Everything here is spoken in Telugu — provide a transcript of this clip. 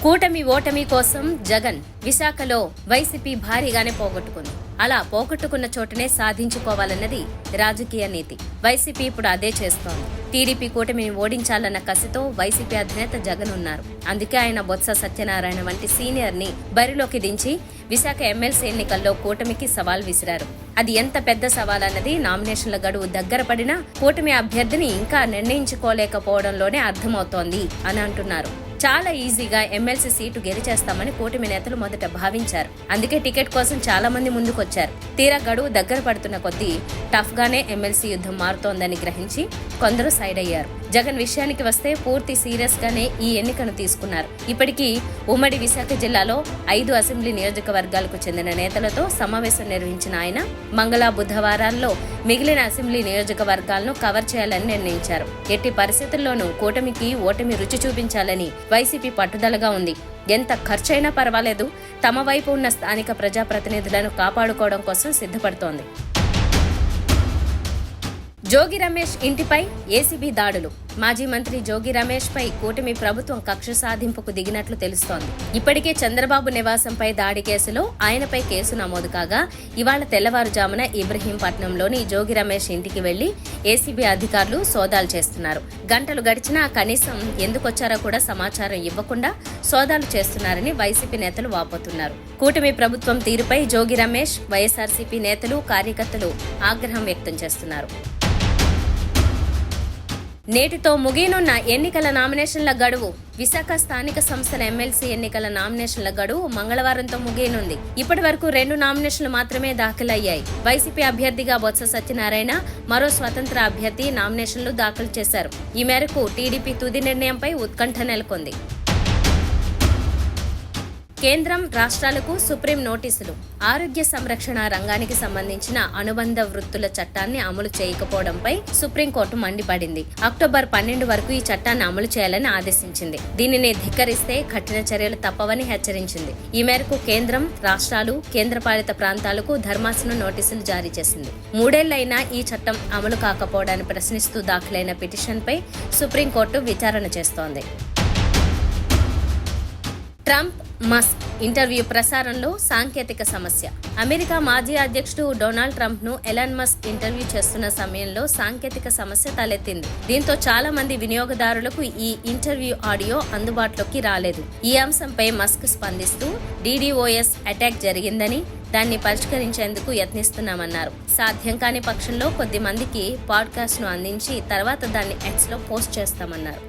కూటమి ఓటమి కోసం జగన్ విశాఖలో వైసీపీ భారీగానే పోగొట్టుకుంది. అలా పోగొట్టుకున్న చోటనే సాధించుకోవాలన్నది రాజకీయ నీతి. వైసీపీ ఇప్పుడు అదే చేస్తోంది. టీడీపీ కూటమిని ఓడించాలన్న కసితో వైసీపీ అధినేత జగన్ ఉన్నారు. అందుకే ఆయన బొత్స సత్యనారాయణ వంటి సీనియర్ ని బరిలోకి దించి విశాఖ ఎమ్మెల్సీ ఎన్నికల్లో కూటమికి సవాల్ విసిరారు. అది ఎంత పెద్ద సవాల్ అన్నది నామినేషన్ల గడువు దగ్గర పడినా కూటమి అభ్యర్థిని ఇంకా నిర్ణయించుకోలేకపోవడంలోనే అర్థమవుతోంది అని అంటున్నారు. చాలా ఈజీగా ఎమ్మెల్సీ సీటు గెలిచేస్తామని కూటమి నేతలు మొదట భావించారు. అందుకే టికెట్ కోసం చాలా మంది ముందుకొచ్చారు. తీరా గడువు దగ్గర పడుతున్న కొద్దీ టఫ్ గానే ఎమ్మెల్సీ యుద్ధం మారుతోందని గ్రహించి కొందరు సైడ్ అయ్యారు. జగన్ విషయానికి వస్తే పూర్తి సీరియస్ గానే ఈ ఎన్నికను తీసుకున్నారు. ఇప్పటికీ ఉమ్మడి విశాఖ జిల్లాలో 5 అసెంబ్లీ నియోజకవర్గాలకు చెందిన నేతలతో సమావేశం నిర్వహించిన ఆయన మంగళ బుధవారాల్లో మిగిలిన అసెంబ్లీ నియోజకవర్గాలను కవర్ చేయాలని నిర్ణయించారు. ఎట్టి పరిస్థితుల్లోనూ కూటమికి ఓటమి రుచి చూపించాలని వైసీపీ పట్టుదలగా ఉంది. ఎంత ఖర్చైనా పర్వాలేదు, తమ వైపు ఉన్న స్థానిక ప్రజాప్రతినిధులను కాపాడుకోవడం కోసం సిద్ధపడుతోంది. జోగి రమేష్ ఇంటిపై ఏసీబీ దాడులు. మాజీ మంత్రి జోగి రమేష్ పై కూటమి ప్రభుత్వం కక్ష సాధింపుకు దిగినట్లు తెలుస్తోంది. ఇప్పటికే చంద్రబాబు నివాసంపై దాడి కేసులో ఆయనపై కేసు నమోదు కాగా ఇవాళ తెల్లవారుజామున ఇబ్రహీంపట్నంలోని జోగి రమేష్ ఇంటికి వెళ్లి ఏసీబీ అధికారులు సోదాలు చేస్తున్నారు. గంటలు గడిచినా కనీసం ఎందుకొచ్చారో కూడా సమాచారం ఇవ్వకుండా సోదాలు చేస్తున్నారని వైసీపీ నేతలు వాపోతున్నారు. కూటమి ప్రభుత్వం తీరుపై జోగి రమేష్, వైఎస్ఆర్సీపీ నేతలు, కార్యకర్తలు ఆగ్రహం వ్యక్తం చేస్తున్నారు. నేటితో ముగియనున్న ఎన్నికల నామినేషన్ల గడువు. విశాఖ స్థానిక సంస్థల ఎమ్మెల్సీ ఎన్నికల నామినేషన్ల గడువు మంగళవారంతో ముగియనుంది. ఇప్పటి వరకు 2 నామినేషన్లు మాత్రమే దాఖలయ్యాయి. వైసీపీ అభ్యర్థిగా బొత్స సత్యనారాయణ, మరో స్వతంత్ర అభ్యర్థి నామినేషన్లు దాఖలు చేశారు. ఈ మేరకు టీడీపీ తుది నిర్ణయంపై ఉత్కంఠ నెలకొంది. కేంద్రం, రాష్ట్రాలకు సుప్రీం నోటీసులు. ఆరోగ్య సంరక్షణ రంగానికి సంబంధించిన అనుబంధ వృత్తుల చట్టాన్ని అమలు చేయకపోవడంపై సుప్రీంకోర్టు మండిపడింది. అక్టోబర్ 12 వరకు ఈ చట్టాన్ని అమలు చేయాలని ఆదేశించింది. దీనిని ధిక్కరిస్తే కఠిన చర్యలు తప్పవని హెచ్చరించింది. ఈ మేరకు కేంద్రం, రాష్ట్రాలు, కేంద్రపాలిత ప్రాంతాలకు ధర్మాసనం నోటీసులు జారీ చేసింది. 3 ఏళ్లైనా ఈ చట్టం అమలు కాకపోవడాన్ని ప్రశ్నిస్తూ దాఖలైన పిటిషన్పై సుప్రీంకోర్టు విచారణ చేస్తోంది. ట్రంప్, మస్క్ ఇంటర్వ్యూ ప్రసారంలో సాంకేతిక సమస్య. అమెరికా మాజీ అధ్యక్షుడు డొనాల్డ్ ట్రంప్ ను ఎలాన్ మస్క్ ఇంటర్వ్యూ చేస్తున్న సమయంలో సాంకేతిక సమస్య తలెత్తింది. దీంతో చాలా మంది వినియోగదారులకు ఈ ఇంటర్వ్యూ ఆడియో అందుబాటులోకి రాలేదు. ఈ అంశంపై మస్క్ స్పందిస్తూ DDoS అటాక్ జరిగిందని, దాన్ని పరిష్కరించేందుకు యత్నిస్తున్నామన్నారు. సాధ్యం కాని పక్షంలో కొద్ది మందికి పాడ్కాస్ట్ ను అందించి తర్వాత దాన్ని X లో పోస్ట్ చేస్తామన్నారు.